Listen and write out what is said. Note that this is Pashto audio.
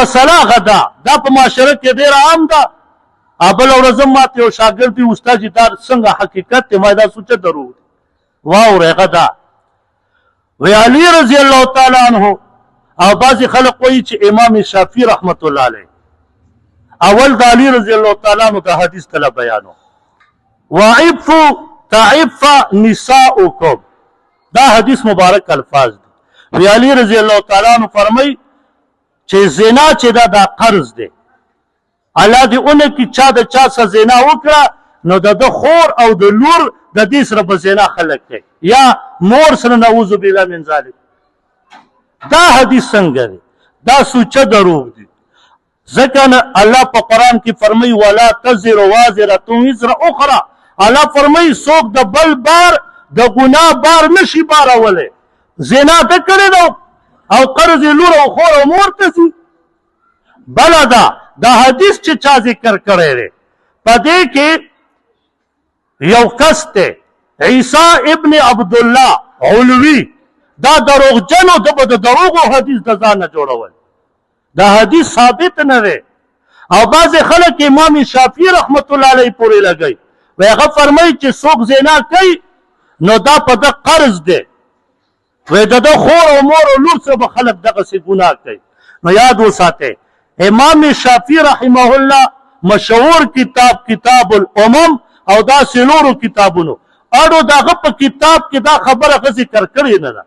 مسله غدا دا په معاشره کې ډېره عام ده. بل ورځ ماته یو شاګرد وي استاد چې دا څنګه حقیقت دی؟ ما دا سوچه دروغ دی. واورئ غدا وی علي رضی الله تعالی عنه او بعضې خلک وایي چې امام شافعي رحمت الله علیه اول د علي رضی الله تعالی عنه دا حدیث کله بیانو وعفوا تعف نساؤکم دا حدیث مبارک الفاظ دی. وی علي رضی الله تعالی عنه فرمای چې زنا چې دا قرض دی الله دې اونه کې چا د چا سره زنا وکړه نو د خور او د لور د دې سره په زنا خلک کوي یا مور سره نعوذ بالله من ذلک. دا حدیث څنګه دی؟ دا سوچه دروغ دی. ځکه الله په قرآن کې فرمایي ولا تزر وازرة وزر اخرى. الله فرمایي څوک د بل بار د ګناه بار نشي بارولی. زنا ده کړې ده او قرض لور او خور او مور ته ځي. بله ده دا حدیث چې چا ذکر کړی دی په دې کې یو کس دی عیسی ابن عبدالله علوي دا دروغجنو ده به د دروغو حدیث د ځان نه جوړول. دا حدیث ثابت نه دی او بعضې خلک امام شافعي رحمت الله علیه پورې لګوي وی هغه فرمایي چې څوک زنا کوي نو دا په ده قرض دی وی د ده خور او مور او لور سره به خلک دغسې ګناه کوي. نو یاد وساتئ امام شافعي رحمه الله مشهور کتاب الامم او دا څلورو کتابونو اړو د هغه په کتاب کې دا خبره ذکر کړې نه ده